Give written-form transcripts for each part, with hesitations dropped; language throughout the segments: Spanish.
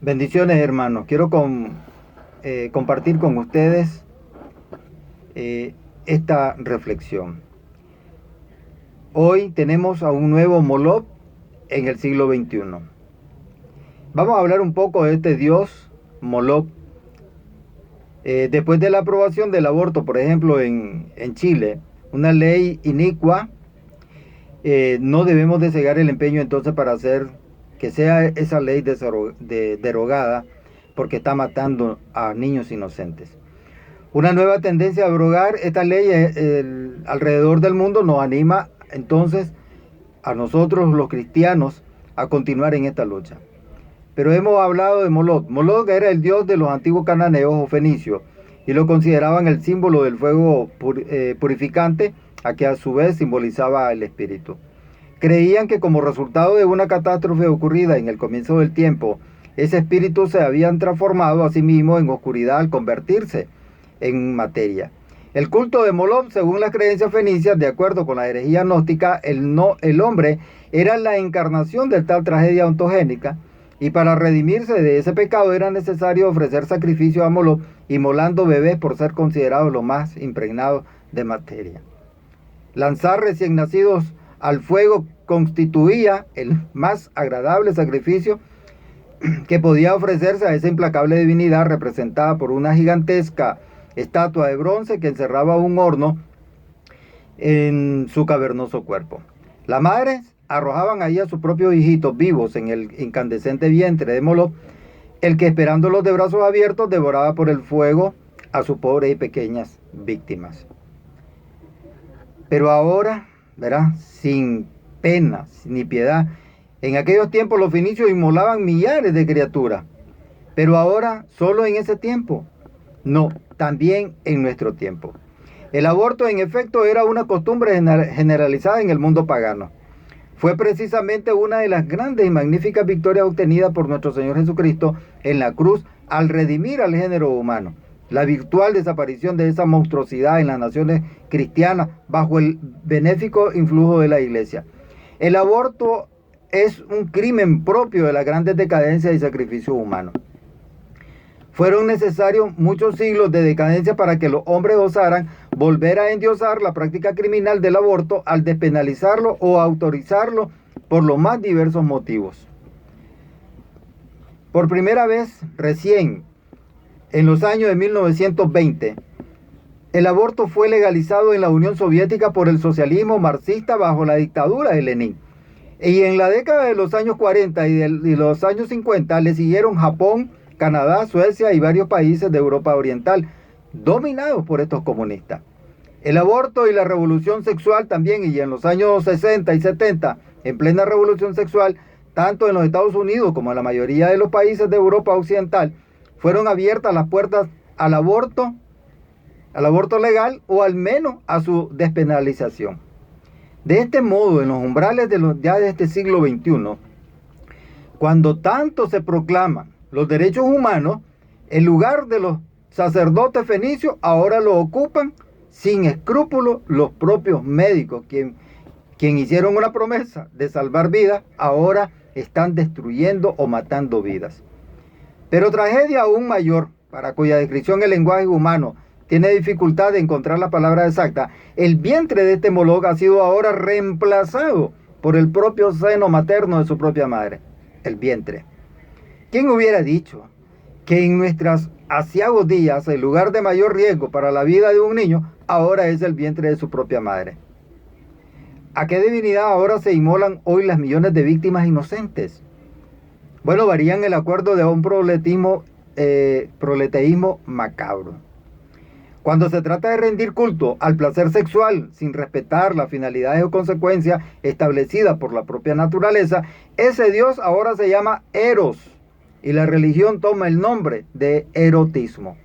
Bendiciones, hermanos. Quiero compartir con ustedes esta reflexión. Hoy tenemos a un nuevo Moloch en el siglo XXI. Vamos a hablar un poco de este dios Moloch. Después de la aprobación del aborto, por ejemplo, en Chile, una ley inicua, no debemos de cegar el empeño entonces para hacer que sea esa ley derogada, porque está matando a niños inocentes. Una nueva tendencia a abrogar esta ley alrededor del mundo nos anima entonces a nosotros los cristianos a continuar en esta lucha. Pero hemos hablado de Moloch. Moloch era el dios de los antiguos cananeos o fenicios y lo consideraban el símbolo del fuego purificante, a que a su vez simbolizaba el espíritu. Creían que como resultado de una catástrofe ocurrida en el comienzo del tiempo, ese espíritu se habían transformado a sí mismo en oscuridad al convertirse en materia. El culto de Moloch, según las creencias fenicias, de acuerdo con la herejía gnóstica, el hombre era la encarnación de tal tragedia ontogénica, y para redimirse de ese pecado era necesario ofrecer sacrificio a Moloch, inmolando bebés por ser considerados los más impregnados de materia. Lanzar recién nacidos al fuego constituía el más agradable sacrificio que podía ofrecerse a esa implacable divinidad representada por una gigantesca estatua de bronce que encerraba un horno en su cavernoso cuerpo. Las madres arrojaban ahí a sus propios hijitos vivos en el incandescente vientre de Moloch, el que, esperándolos de brazos abiertos, devoraba por el fuego a sus pobres y pequeñas víctimas. Pero ahora, ¿verdad?, sin pena ni piedad, en aquellos tiempos los fenicios inmolaban millares de criaturas. Pero ahora, solo en ese tiempo, no, también en nuestro tiempo. El aborto, en efecto, era una costumbre generalizada en el mundo pagano. Fue precisamente una de las grandes y magníficas victorias obtenidas por nuestro Señor Jesucristo en la cruz al redimir al género humano. La virtual desaparición de esa monstruosidad en las naciones cristianas bajo el benéfico influjo de la Iglesia. El aborto es un crimen propio de las grandes decadencias y sacrificios humanos. Fueron necesarios muchos siglos de decadencia para que los hombres osaran volver a endiosar la práctica criminal del aborto al despenalizarlo o autorizarlo por los más diversos motivos. Por primera vez, recién en los años de 1920, el aborto fue legalizado en la Unión Soviética por el socialismo marxista bajo la dictadura de Lenin. Y en la década de los años 40 y de los años 50 le siguieron Japón, Canadá, Suecia y varios países de Europa Oriental, dominados por estos comunistas. El aborto y la revolución sexual también, y en los años 60 y 70, en plena revolución sexual, tanto en los Estados Unidos como en la mayoría de los países de Europa Occidental, fueron abiertas las puertas al aborto legal o al menos a su despenalización. De este modo, en los umbrales ya de este siglo XXI, cuando tanto se proclaman los derechos humanos, el lugar de los sacerdotes fenicios ahora lo ocupan sin escrúpulos los propios médicos, quien hicieron una promesa de salvar vidas, ahora están destruyendo o matando vidas. Pero tragedia aún mayor, para cuya descripción el lenguaje humano tiene dificultad de encontrar la palabra exacta, el vientre de este Moloch ha sido ahora reemplazado por el propio seno materno de su propia madre, el vientre. ¿Quién hubiera dicho que en nuestros aciagos días el lugar de mayor riesgo para la vida de un niño ahora es el vientre de su propia madre? ¿A qué divinidad ahora se inmolan hoy las millones de víctimas inocentes? Bueno, varían el acuerdo de un proleteísmo macabro. Cuando se trata de rendir culto al placer sexual sin respetar las finalidades o consecuencias establecidas por la propia naturaleza, ese Dios ahora se llama Eros y la religión toma el nombre de erotismo.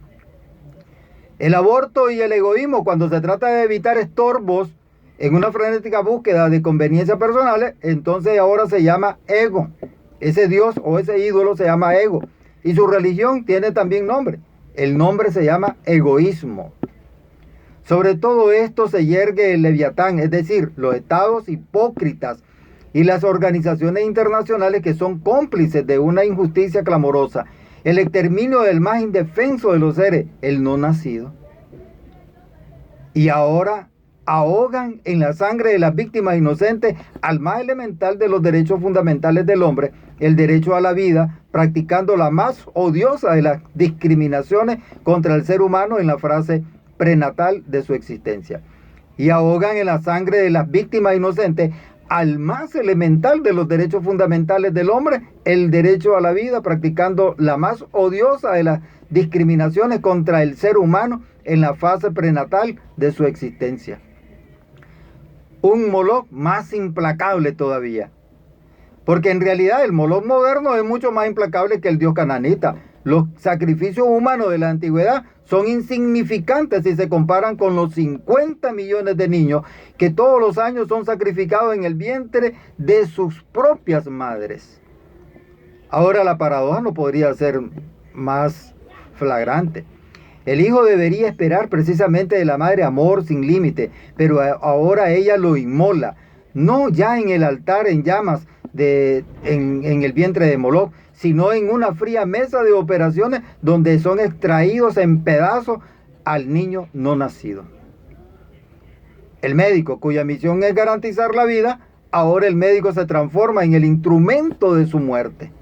El aborto y el egoísmo, cuando se trata de evitar estorbos en una frenética búsqueda de conveniencias personales, entonces ahora se llama ego. Ese Dios o ese ídolo se llama ego y su religión tiene también nombre. El nombre se llama egoísmo. Sobre todo esto se yergue el Leviatán, es decir, los estados hipócritas y las organizaciones internacionales que son cómplices de una injusticia clamorosa, el exterminio del más indefenso de los seres, el no nacido. Y ahora ahogan en la sangre de las víctimas inocentes al más elemental de los derechos fundamentales del hombre, el derecho a la vida, practicando la más odiosa de las discriminaciones contra el ser humano en la fase prenatal de su existencia. Y ahogan en la sangre de las víctimas inocentes al más elemental de los derechos fundamentales del hombre, el derecho a la vida, practicando la más odiosa de las discriminaciones contra el ser humano en la fase prenatal de su existencia. Un Moloch más implacable todavía, porque en realidad el Moloch moderno es mucho más implacable que el dios cananita. Los sacrificios humanos de la antigüedad son insignificantes si se comparan con los 50 millones de niños que todos los años son sacrificados en el vientre de sus propias madres. Ahora la paradoja no podría ser más flagrante. El hijo debería esperar precisamente de la madre amor sin límite, pero ahora ella lo inmola, no ya en el altar en llamas en el vientre de Moloch, sino en una fría mesa de operaciones donde son extraídos en pedazos al niño no nacido. El médico, cuya misión es garantizar la vida, ahora el médico se transforma en el instrumento de su muerte.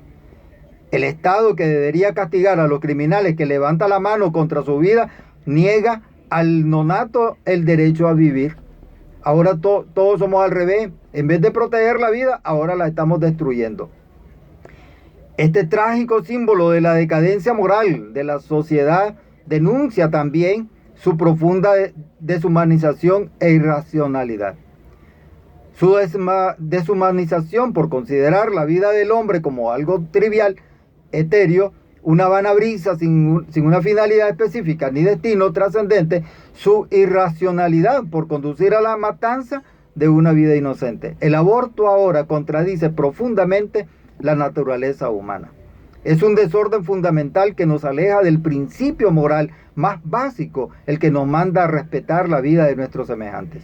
El Estado, que debería castigar a los criminales que levantan la mano contra su vida, niega al nonato el derecho a vivir. Ahora todos somos al revés. En vez de proteger la vida, ahora la estamos destruyendo. Este trágico símbolo de la decadencia moral de la sociedad denuncia también su profunda deshumanización e irracionalidad. Su deshumanización por considerar la vida del hombre como algo trivial, etéreo, una vana brisa sin una finalidad específica ni destino trascendente, su irracionalidad por conducir a la matanza de una vida inocente. El aborto ahora contradice profundamente la naturaleza humana. Es un desorden fundamental que nos aleja del principio moral más básico, el que nos manda a respetar la vida de nuestros semejantes.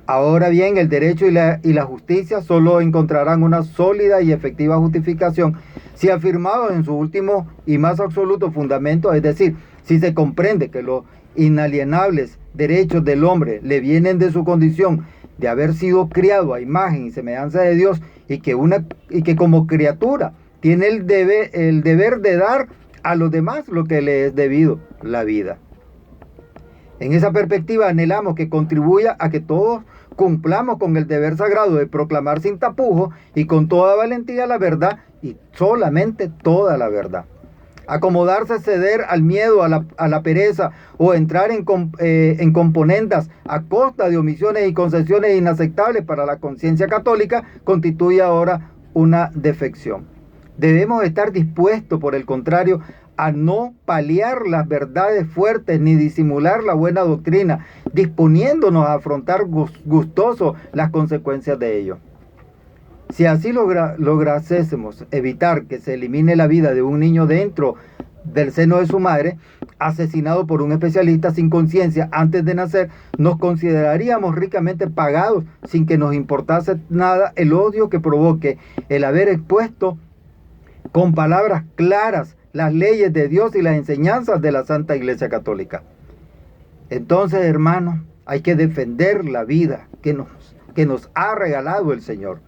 Ahora bien, el derecho y la justicia solo encontrarán una sólida y efectiva justificación si afirmados en su último y más absoluto fundamento, es decir, si se comprende que los inalienables derechos del hombre le vienen de su condición de haber sido criado a imagen y semejanza de Dios y que como criatura tiene el deber de dar a los demás lo que le es debido, la vida. En esa perspectiva anhelamos que contribuya a que todos cumplamos con el deber sagrado de proclamar sin tapujos y con toda valentía la verdad y solamente toda la verdad. Acomodarse, ceder al miedo, a la pereza o entrar en componendas a costa de omisiones y concesiones inaceptables para la conciencia católica constituye ahora una defección. Debemos estar dispuestos, por el contrario, a no paliar las verdades fuertes ni disimular la buena doctrina, disponiéndonos a afrontar gustosos las consecuencias de ello. Si así lográsemos evitar que se elimine la vida de un niño dentro del seno de su madre, asesinado por un especialista sin conciencia antes de nacer, nos consideraríamos ricamente pagados sin que nos importase nada el odio que provoque el haber expuesto con palabras claras las leyes de Dios y las enseñanzas de la Santa Iglesia Católica. Entonces, hermanos, hay que defender la vida que nos ha regalado el Señor.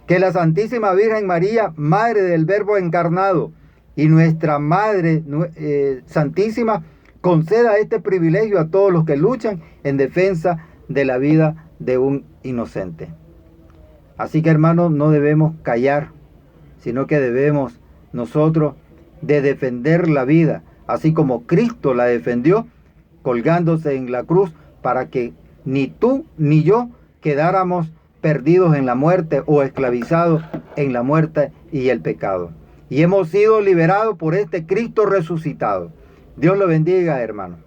Que la Santísima Virgen María, Madre del Verbo encarnado, y nuestra Madre Santísima, conceda este privilegio a todos los que luchan en defensa de la vida de un inocente. Así que, hermanos, no debemos callar, sino que debemos nosotros de defender la vida, así como Cristo la defendió, colgándose en la cruz para que ni tú ni yo quedáramos perdidos en la muerte o esclavizados en la muerte y el pecado. Y hemos sido liberados por este Cristo resucitado. Dios lo bendiga, hermano.